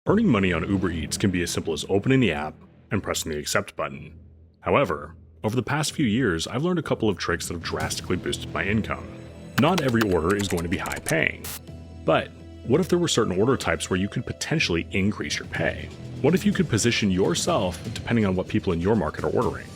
Earning money on Uber Eats can be as simple as opening the app and pressing the accept button. However, over the past few years, I've learned a couple of tricks that have drastically boosted my income. Not every order is going to be high paying. But what if there were certain order types where you could potentially increase your pay? What if you could position yourself depending on what people in your market are ordering?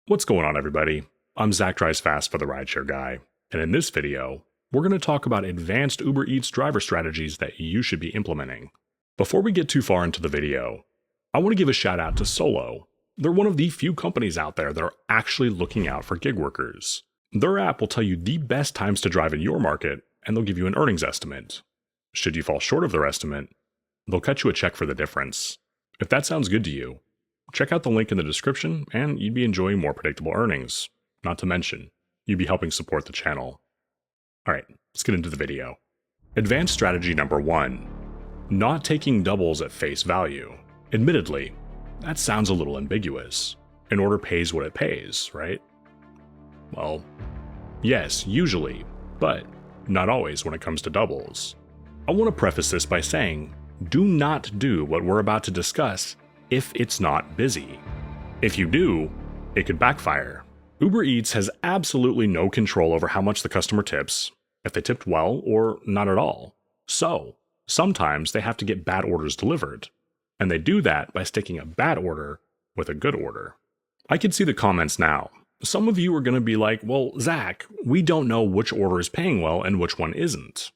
What's going on, everybody? I'm Zach Drives Fast for the RideShare Guy, and in this video, we're going to talk about advanced Uber Eats driver strategies that you should be implementing. Before we get too far into the video, I want to give a shout out to Solo. They're one of the few companies out there that are actually looking out for gig workers. Their app will tell you the best times to drive in your market, and they'll give you an earnings estimate. Should you fall short of their estimate, they'll cut you a check for the difference. If that sounds good to you, check out the link in the description and you'd be enjoying more predictable earnings. Not to mention, you'd be helping support the channel. Alright, let's get into the video. Advanced strategy number 1. Not taking doubles at face value. Admittedly, that sounds a little ambiguous. An order pays what it pays, right? Well, yes, usually, but not always when it comes to doubles. I want to preface this by saying, do not do what we're about to discuss if it's not busy. If you do, it could backfire. Uber Eats has absolutely no control over how much the customer tips, if they tipped well or not at all. So, sometimes they have to get bad orders delivered, and they do that by sticking a bad order with a good order. I can see the comments now. Some of you are going to be like, well, Zach, we don't know which order is paying well and which one isn't.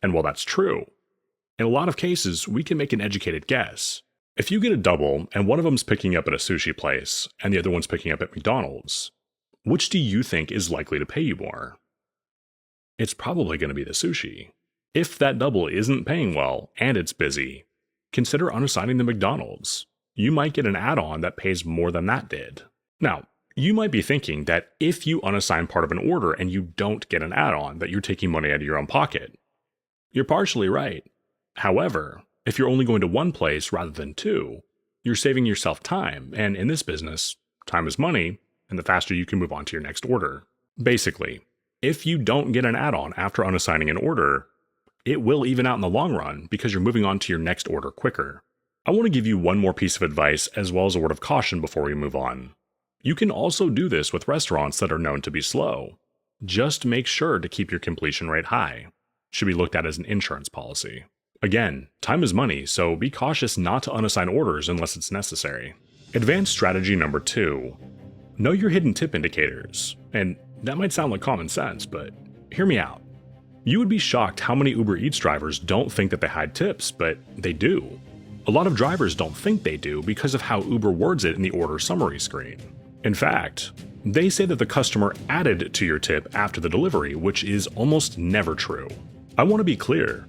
And while that's true, in a lot of cases, we can make an educated guess. If you get a double and one of them's picking up at a sushi place and the other one's picking up at McDonald's, which do you think is likely to pay you more? It's probably going to be the sushi. If that double isn't paying well and it's busy, consider unassigning the McDonald's. You might get an add-on that pays more than that did. Now, you might be thinking that if you unassign part of an order and you don't get an add-on, that you're taking money out of your own pocket. You're partially right. However, if you're only going to one place rather than two, you're saving yourself time, and in this business, time is money, and the faster you can move on to your next order. Basically, if you don't get an add-on after unassigning an order, it will even out in the long run because you're moving on to your next order quicker. I want to give you one more piece of advice as well as a word of caution before we move on. You can also do this with restaurants that are known to be slow. Just make sure to keep your completion rate high. Should be looked at as an insurance policy. Again, time is money, so be cautious not to unassign orders unless it's necessary. Advanced strategy number 2. Know your hidden tip indicators. And that might sound like common sense, but hear me out. You would be shocked how many Uber Eats drivers don't think that they hide tips, but they do. A lot of drivers don't think they do because of how Uber words it in the order summary screen. In fact, they say that the customer added to your tip after the delivery, which is almost never true. I want to be clear.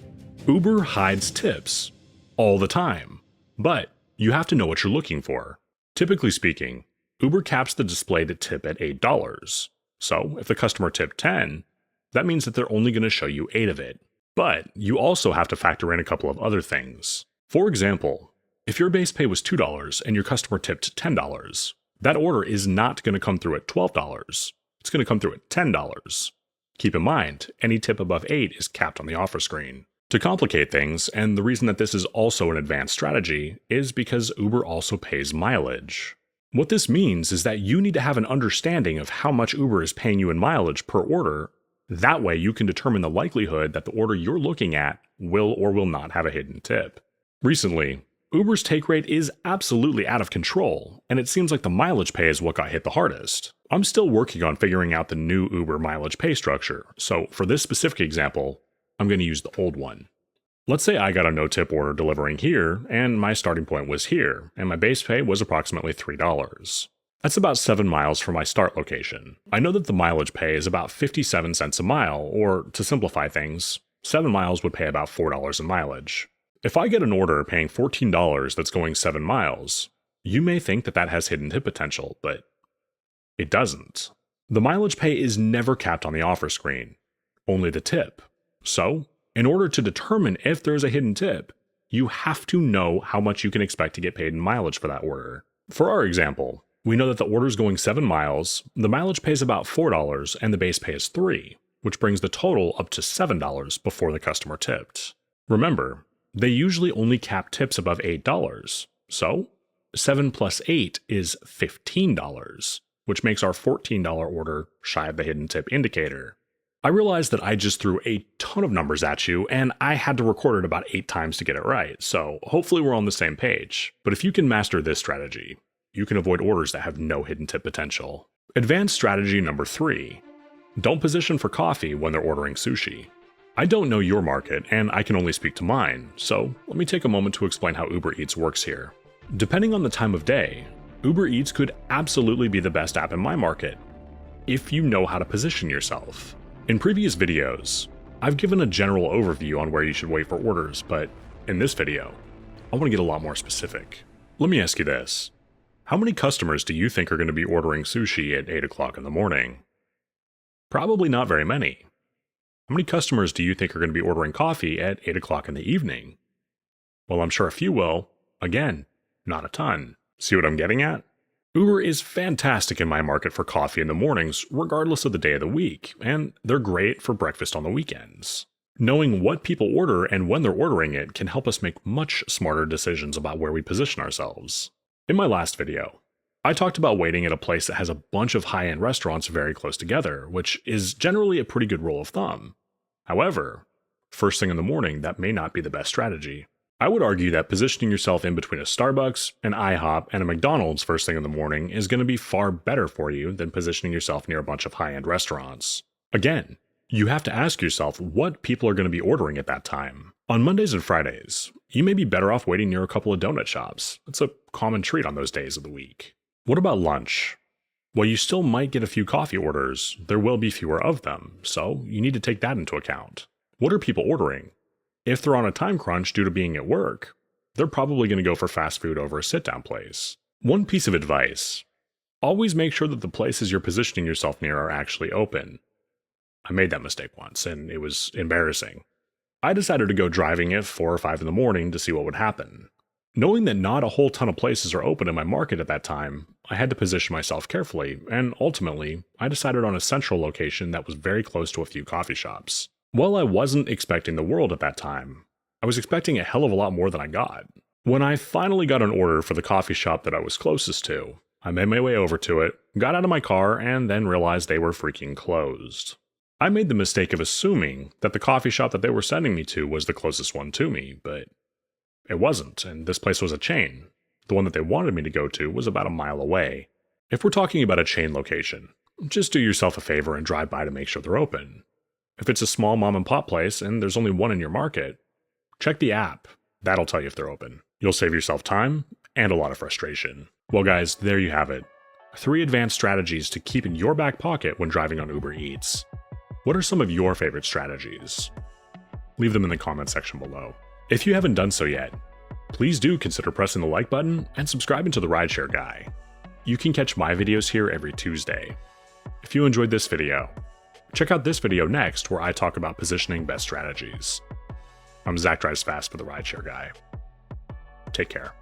Uber hides tips all the time, but you have to know what you're looking for. Typically speaking, Uber caps the displayed tip at $8. So if the customer tipped 10, that means that they're only going to show you 8 of it. But you also have to factor in a couple of other things. For example, if your base pay was $2 and your customer tipped $10, that order is not going to come through at $12. It's going to come through at $10. Keep in mind, any tip above 8 is capped on the offer screen. To complicate things, and the reason that this is also an advanced strategy, is because Uber also pays mileage. What this means is that you need to have an understanding of how much Uber is paying you in mileage per order. That way you can determine the likelihood that the order you're looking at will or will not have a hidden tip. Recently, Uber's take rate is absolutely out of control, and it seems like the mileage pay is what got hit the hardest. I'm still working on figuring out the new Uber mileage pay structure, so for this specific example, I'm going to use the old one. Let's say I got a no-tip order delivering here, and my starting point was here, and my base pay was approximately $3. That's about 7 miles from my start location. I know that the mileage pay is about 57 cents a mile, or to simplify things, 7 miles would pay about $4 in mileage. If I get an order paying $14 that's going 7 miles, you may think that that has hidden tip potential, but it doesn't. The mileage pay is never capped on the offer screen, only the tip. So, in order to determine if there's a hidden tip, you have to know how much you can expect to get paid in mileage for that order. For our example, we know that the order's going 7 miles, the mileage pay is about $4, and the base pay is $3. which brings the total up to $7 before the customer tipped. Remember, they usually only cap tips above $8, so 7 plus 8 is $15, which makes our $14 order shy of the hidden tip indicator. I realized that I just threw a ton of numbers at you, and I had to record it about 8 times to get it right, so hopefully we're on the same page. But if you can master this strategy, you can avoid orders that have no hidden tip potential. Advanced strategy number 3. Don't position for coffee when they're ordering sushi. I don't know your market, and I can only speak to mine, so let me take a moment to explain how Uber Eats works here. Depending on the time of day, Uber Eats could absolutely be the best app in my market, if you know how to position yourself. In previous videos, I've given a general overview on where you should wait for orders, but in this video, I want to get a lot more specific. Let me ask you this. How many customers do you think are going to be ordering sushi at 8 o'clock in the morning? Probably not very many. How many customers do you think are going to be ordering coffee at 8 o'clock in the evening? Well, I'm sure a few will. Again, not a ton. See what I'm getting at? Uber is fantastic in my market for coffee in the mornings, regardless of the day of the week, and they're great for breakfast on the weekends. Knowing what people order and when they're ordering it can help us make much smarter decisions about where we position ourselves. In my last video, I talked about waiting at a place that has a bunch of high-end restaurants very close together, which is generally a pretty good rule of thumb. However, first thing in the morning, that may not be the best strategy. I would argue that positioning yourself in between a Starbucks, an IHOP, and a McDonald's first thing in the morning is going to be far better for you than positioning yourself near a bunch of high-end restaurants. Again, you have to ask yourself what people are going to be ordering at that time. On Mondays and Fridays, you may be better off waiting near a couple of donut shops. It's a common treat on those days of the week. What about lunch? While you still might get a few coffee orders, there will be fewer of them, so you need to take that into account. What are people ordering? If they're on a time crunch due to being at work, they're probably going to go for fast food over a sit-down place. One piece of advice: always make sure that the places you're positioning yourself near are actually open. I made that mistake once, and it was embarrassing. I decided to go driving at 4 or 5 in the morning to see what would happen. Knowing that not a whole ton of places are open in my market at that time, I had to position myself carefully, and ultimately, I decided on a central location that was very close to a few coffee shops. While I wasn't expecting the world at that time, I was expecting a hell of a lot more than I got. When I finally got an order for the coffee shop that I was closest to, I made my way over to it, got out of my car, and then realized they were freaking closed. I made the mistake of assuming that the coffee shop that they were sending me to was the closest one to me, but it wasn't, and this place was a chain. The one that they wanted me to go to was about a mile away. If we're talking about a chain location, just do yourself a favor and drive by to make sure they're open. If it's a small mom and pop place and there's only one in your market, check the app. That'll tell you if they're open. You'll save yourself time and a lot of frustration. Well guys, there you have it. 3 advanced strategies to keep in your back pocket when driving on Uber Eats. What are some of your favorite strategies? Leave them in the comment section below. If you haven't done so yet, please do consider pressing the like button and subscribing to the RideShare Guy. You can catch my videos here every Tuesday. If you enjoyed this video, check out this video next where I talk about positioning best strategies. I'm Zach Drives Fast for the RideShare Guy. Take care.